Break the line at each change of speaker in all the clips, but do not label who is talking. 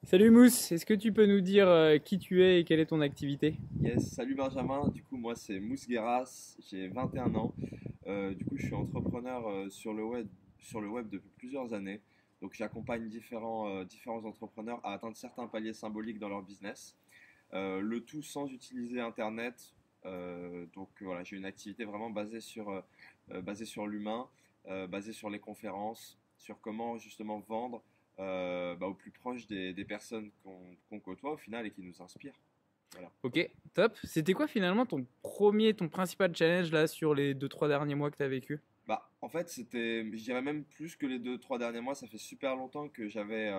Salut Mousse, est-ce que tu peux nous dire qui tu es et quelle est ton activité?
Yes, salut Benjamin. Du coup, moi c'est Mousse Guéras, j'ai 21 ans. Du coup, je suis entrepreneur sur le web depuis plusieurs années. Donc, j'accompagne différents entrepreneurs à atteindre certains paliers symboliques dans leur business. Le tout sans utiliser Internet. Donc, voilà, j'ai une activité vraiment basée sur l'humain, basée sur les conférences, sur comment justement vendre au plus proche des personnes qu'on côtoie au final et qui nous inspirent. Voilà.
Ok, top. C'était quoi finalement ton principal challenge là sur les deux trois derniers mois que tu as vécu?
En fait, je dirais même plus que les 2, 3 derniers mois, ça fait super longtemps que j'avais.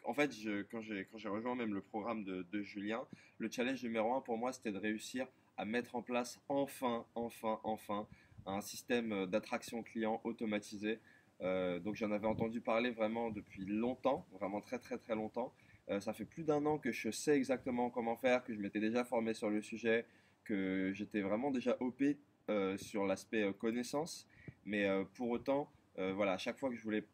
En fait, quand j'ai rejoint même le programme de Julien, le challenge numéro un pour moi, c'était de réussir à mettre en place enfin, un système d'attraction client automatisé. Donc, j'en avais entendu parler vraiment depuis longtemps, vraiment très, très, très longtemps. Ça fait plus d'un an que je sais exactement comment faire, que je m'étais déjà formé sur le sujet, que j'étais vraiment déjà OP sur l'aspect connaissance. Mais pour autant, voilà, à chaque fois que je voulais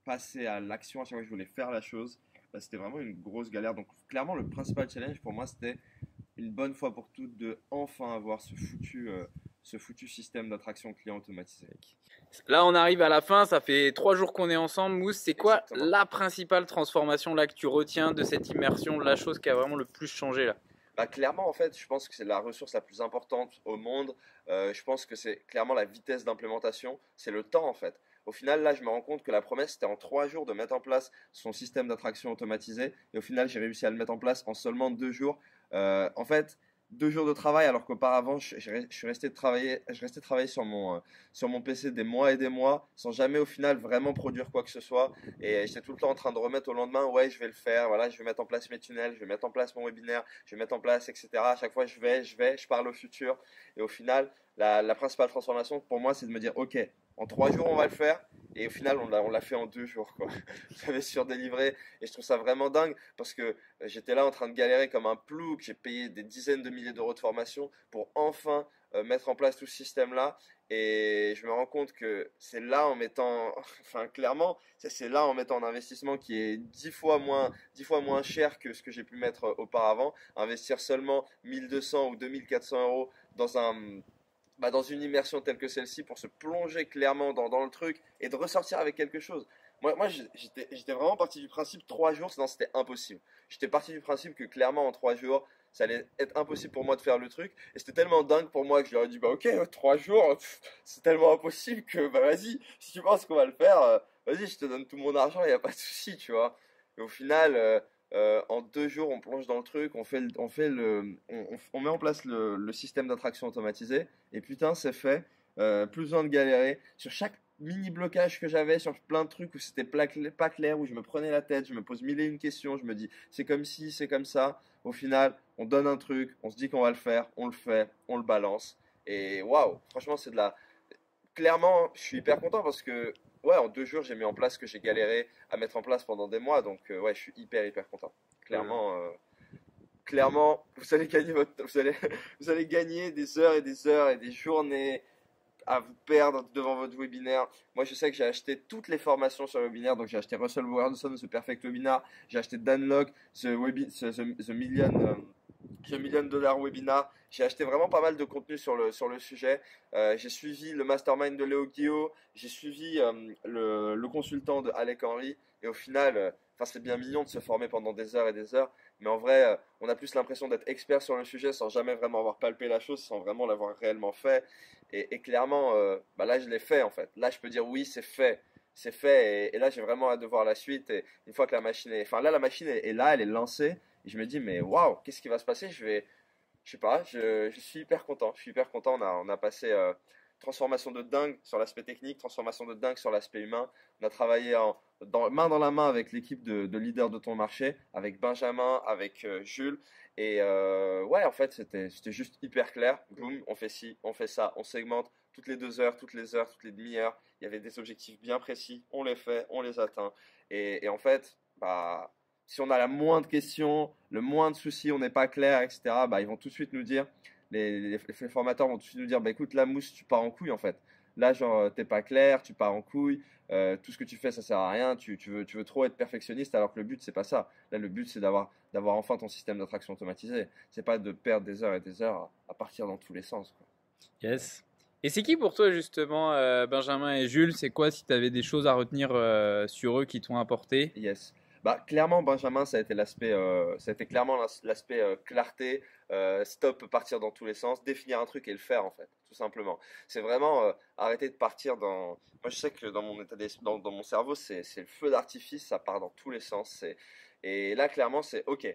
passer à l'action, à chaque fois que je voulais faire la chose, bah, c'était vraiment une grosse galère. Donc clairement, le principal challenge pour moi, c'était une bonne fois pour toutes de enfin avoir ce foutu système d'attraction client automatisé.
Là, on arrive à la fin, ça fait 3 jours qu'on est ensemble. Mousse, c'est quoi
Exactement.
la principale transformation là que tu retiens de cette immersion, la chose qui a vraiment le plus changé là?
Bah, clairement, en fait, je pense que c'est la ressource la plus importante au monde. Je pense que c'est clairement la vitesse d'implémentation, c'est le temps en fait. Au final, là, je me rends compte que la promesse, c'était en 3 jours de mettre en place son système d'attraction automatisé. Et au final, j'ai réussi à le mettre en place en seulement 2 jours. En fait, 2 jours de travail, alors qu'auparavant, je restais travailler sur mon PC des mois et des mois, sans jamais au final vraiment produire quoi que ce soit. Et j'étais tout le temps en train de remettre au lendemain, ouais, je vais le faire, voilà, je vais mettre en place mes tunnels, je vais mettre en place mon webinaire, je vais mettre en place, etc. À chaque fois, je parle au futur. Et au final, la principale transformation pour moi, c'est de me dire, ok, en 3 jours, on va le faire. Et au final, on l'a fait en 2 jours, quoi. J'avais surdélivré. Et je trouve ça vraiment dingue parce que j'étais là en train de galérer comme un plouc. J'ai payé des dizaines de milliers d'euros de formation pour enfin mettre en place tout ce système-là. Et je me rends compte que c'est là en mettant, enfin clairement, c'est là en mettant un investissement qui est 10 fois moins cher que ce que j'ai pu mettre auparavant. Investir seulement 1200 ou 2400 euros dans une immersion telle que celle-ci pour se plonger clairement dans le truc et de ressortir avec quelque chose. Moi j'étais vraiment parti du principe 3 jours, sinon c'était impossible. J'étais parti du principe que clairement en 3 jours, ça allait être impossible pour moi de faire le truc. Et c'était tellement dingue pour moi que je leur ai dit, bah ok, 3 jours, c'est tellement impossible que bah vas-y, si tu penses qu'on va le faire, vas-y, je te donne tout mon argent, il n'y a pas de souci, tu vois. Et au final, en 2 jours, on plonge dans le truc, on met en place le système d'attraction automatisé, et putain, c'est fait. Plus besoin de galérer. Sur chaque mini blocage que j'avais, sur plein de trucs où c'était pas clair, où je me prenais la tête, je me pose mille et une questions, je me dis c'est comme si, c'est comme ça. Au final, on donne un truc, on se dit qu'on va le faire, on le fait, on le balance. Et waouh, franchement, c'est de la. Clairement, je suis hyper content parce que, ouais, en 2 jours, j'ai mis en place ce que j'ai galéré à mettre en place pendant des mois. Donc, ouais, je suis hyper, hyper content. Clairement, vous allez gagner vous allez gagner des heures et des heures et des journées à vous perdre devant votre webinaire. Moi, je sais que j'ai acheté toutes les formations sur le webinaire. Donc, j'ai acheté Russell Brunson, The Perfect Webinar. J'ai acheté Dan Lok, The Million Dollar Webinar. J'ai acheté vraiment pas mal de contenu sur le sujet. J'ai suivi le mastermind de Léo Guillot. J'ai suivi le consultant de Alec Henry. Et au final, enfin, c'est bien mignon de se former pendant des heures et des heures. Mais en vrai, on a plus l'impression d'être expert sur le sujet sans jamais vraiment avoir palpé la chose, sans vraiment l'avoir réellement fait. Et clairement, bah là, je l'ai fait en fait. Là, je peux dire oui, c'est fait. C'est fait. Et là, j'ai vraiment hâte de voir la suite. Et une fois que la machine est. Enfin, là, la machine est là, elle est lancée. Et je me dis, mais waouh, qu'est-ce qui va se passer? Je sais pas, je suis hyper content. Je suis hyper content. On a passé transformation de dingue sur l'aspect technique, transformation de dingue sur l'aspect humain. On a travaillé main dans la main avec l'équipe de leaders de ton marché, avec Benjamin, avec Jules. Et ouais, en fait, c'était juste hyper clair. Boum, on fait ci, on fait ça, on segmente toutes les 2 heures, toutes les heures, toutes les demi-heures. Il y avait des objectifs bien précis, on les fait, on les atteint. Et en fait, bah, si on a la moindre question, le moindre souci, on n'est pas clair, etc., bah, ils vont tout de suite nous dire, les formateurs vont tout de suite nous dire, bah, écoute, la mousse, tu pars en couille en fait. Là, genre, t'es pas clair, tu pars en couille, tout ce que tu fais, ça sert à rien, tu veux trop être perfectionniste alors que le but, c'est pas ça. Là, le but, c'est d'avoir enfin ton système d'attraction automatisé. C'est pas de perdre des heures et des heures à partir dans tous les sens, quoi.
Yes. Et c'est qui pour toi justement Benjamin et Jules? C'est quoi si tu avais des choses à retenir sur eux qui t'ont apporté?
Yes. Bah, clairement, Benjamin, ça a été clairement l'aspect clarté, stop, partir dans tous les sens, définir un truc et le faire en fait, tout simplement. C'est vraiment arrêter de partir dans. Moi, je sais que dans mon état dans mon cerveau, c'est le feu d'artifice, ça part dans tous les sens. Et là, clairement, c'est OK.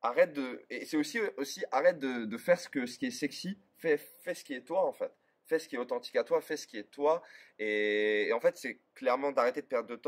Arrête de. Et c'est aussi arrête de faire ce qui est sexy, fais ce qui est toi en fait. Fais ce qui est authentique à toi, fais ce qui est toi. Et en fait, c'est clairement d'arrêter de perdre du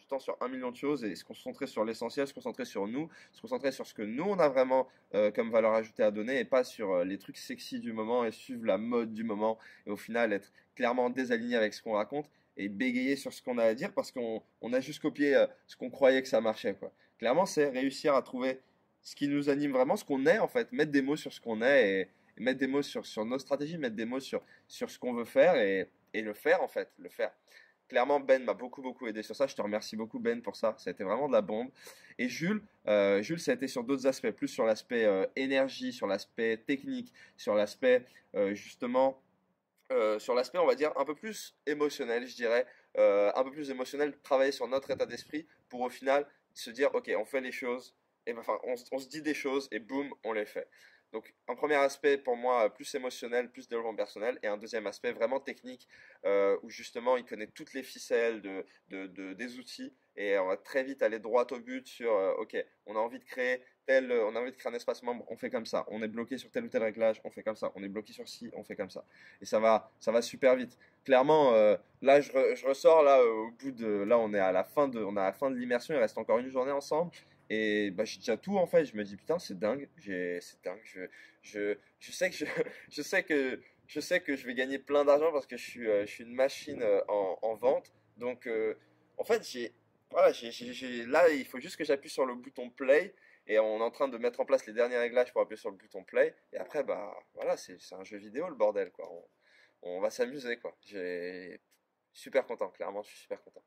temps sur un million de choses et se concentrer sur l'essentiel, se concentrer sur nous, se concentrer sur ce que nous, on a vraiment comme valeur ajoutée à donner et pas sur les trucs sexy du moment et suivre la mode du moment. Et au final, être clairement désaligné avec ce qu'on raconte et bégayer sur ce qu'on a à dire parce qu'on a juste copié ce qu'on croyait que ça marchait, quoi. Clairement, c'est réussir à trouver ce qui nous anime vraiment, ce qu'on est en fait, mettre des mots sur ce qu'on est et mettre des mots sur nos stratégies, mettre des mots sur ce qu'on veut faire et le faire en fait, le faire. Clairement, Ben m'a beaucoup aidé sur ça. Je te remercie beaucoup, Ben, pour ça. Ça a été vraiment de la bombe. Et Jules, ça a été sur d'autres aspects, plus sur l'aspect énergie, sur l'aspect technique, sur l'aspect justement, sur l'aspect, on va dire, un peu plus émotionnel, je dirais. Un peu plus émotionnel, travailler sur notre état d'esprit pour au final se dire, ok, on fait les choses, et ben, enfin, on se dit des choses et boum, on les fait. Donc, un premier aspect pour moi plus émotionnel, plus développement personnel, et un deuxième aspect vraiment technique où justement il connaît toutes les ficelles des outils et on va très vite aller droit au but sur ok, on a envie de créer un espace membre, on fait comme ça, on est bloqué sur tel ou tel réglage, on fait comme ça, on est bloqué sur ci, on fait comme ça, et ça va super vite. Clairement, là je ressors là au bout de, là on est à la fin de l'immersion, il reste encore une journée ensemble. Et bah, j'ai déjà tout en fait. Je me dis putain, c'est dingue. C'est dingue. Je sais que je sais que je vais gagner plein d'argent parce que je suis une machine en vente. Donc en fait, voilà, là, il faut juste que j'appuie sur le bouton play. Et on est en train de mettre en place les derniers réglages pour appuyer sur le bouton play. Et après, bah voilà, c'est un jeu vidéo le bordel quoi. On va s'amuser quoi. J'ai super content, clairement, je suis super content.